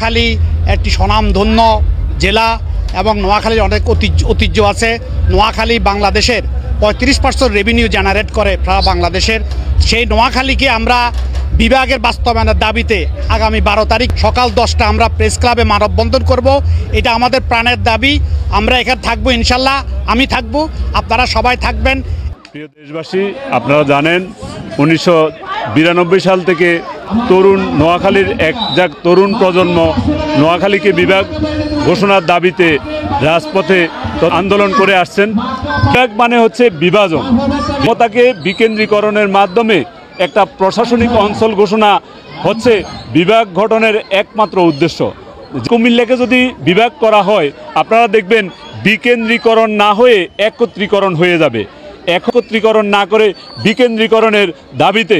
নোয়াখালী একটি স্বনামধন্য জেলা এবং নোয়াখালীর অনেক ঐতিহ্য আছে। নোয়াখালী বাংলাদেশের 35% রেভিনিউ জেনারেট করে সারা বাংলাদেশের। সেই নোয়াখালীকে আমরা বিভাগের বাস্তবায়নের দাবিতে আগামী 12 তারিখ সকাল 10টা আমরা প্রেস ক্লাবে মানববন্ধন করব। এটা আমাদের প্রাণের দাবি। আমরা এখানে থাকবো ইনশাল্লাহ, আমি থাকবো, আপনারা সবাই থাকবেন। প্রিয় দেশবাসী, আপনারা জানেন 1992 সাল থেকে তরুণ নোয়াখালীর তরুণ প্রজন্ম নোয়াখালীকে বিভাগ ঘোষণার দাবিতে রাজপথে আন্দোলন করে আসছেন। বিভাগ মানে হচ্ছে বিভাজন, ক্ষমতাকে বিকেন্দ্রীকরণের মাধ্যমে একটা প্রশাসনিক অঞ্চল ঘোষণা হচ্ছে বিভাগ গঠনের একমাত্র উদ্দেশ্য। কুমিল্লাকে যদি বিভাগ করা হয়, আপনারা দেখবেন বিকেন্দ্রীকরণ না হয়ে একত্রীকরণ হয়ে যাবে। একত্রীকরণ না করে বিকেন্দ্রীকরণের দাবিতে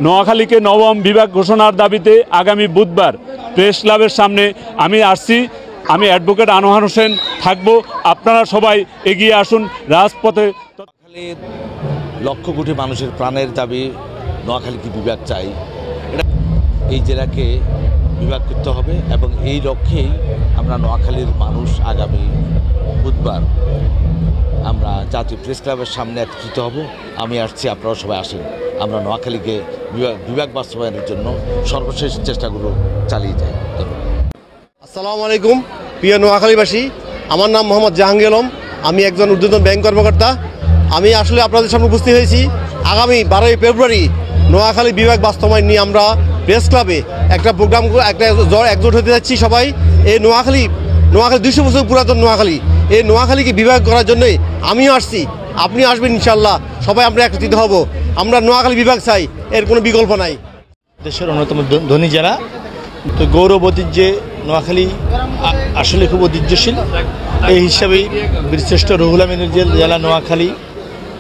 নোয়াখালীকে নবম বিভাগ ঘোষণার দাবিতে আগামী বুধবার প্রেস ক্লাবের সামনে আমি আসছি। আমি অ্যাডভোকেট আনোয়ার হোসেন থাকবো। আপনারা সবাই এগিয়ে আসুন রাজপথে। নোয়াখালীর লক্ষ কোটি মানুষের প্রাণের দাবি নোয়াখালীকে বিভাগ চাই। এই জেলাকে বিভাগ করতে হবে এবং এই লক্ষ্যেই আমরা নোয়াখালীর মানুষ আগামী বুধবার আমরা জাতীয় প্রেস ক্লাবের সামনে একত্রিত হব। আমি আসছি, আপনারা সবাই আসেন। আমরা নোয়াখালীকে বিভাগ বাস্তবায়নের জন্য সর্বশেষ চেষ্টাগুলো চালিয়ে যাই। আসসালামু আলাইকুম প্রিয় নোয়াখালীবাসী, আমার নাম মোহাম্মদ জাহাঙ্গীর আলম। আমি একজন ঊর্ধ্বতন ব্যাংক কর্মকর্তা। আমি আসলে আপনাদের সামনে উপস্থিত হয়েছি আগামী 12ই ফেব্রুয়ারি নোয়াখালী বিভাগ বাস্তবায়ন নিয়ে আমরা প্রেস ক্লাবে একটা প্রোগ্রাম একজোট হতে যাচ্ছি সবাই। এই নোয়াখালী 200 বছর পুরাতন নোয়াখালী, এই নোয়াখালীকে বিভাগ করার জন্যই আমিও আসছি, আপনি আসবেন ইনশাল্লাহ। সবাই আমরা একত্রিত হব। আমরা নোয়াখালী বিভাগ চাই, এর কোনো বিকল্প নাই। দেশের অন্যতম ধনী জেলা, তো গৌরব ঐতিহ্যে নোয়াখালী আসলে খুব ঐতিহ্যশীল। এই হিসাবেই বীরশ্রেষ্ঠ রুহুল আমিনের জেলা নোয়াখালী,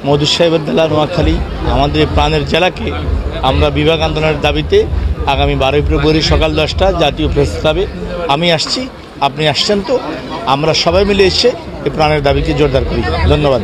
মধু সাহেবের জেলা নোয়াখালী, আমাদের প্রাণের জেলাকে আমরা বিভাগ আন্দোলনের দাবিতে আগামী 12 ফেব্রুয়ারি সকাল 10টা জাতীয় প্রেস ক্লাবে আমি আসছি, আপনি আসছেন, তো আমরা সবাই মিলে এসে এই প্রাণের দাবিকে জোরদার করি। ধন্যবাদ।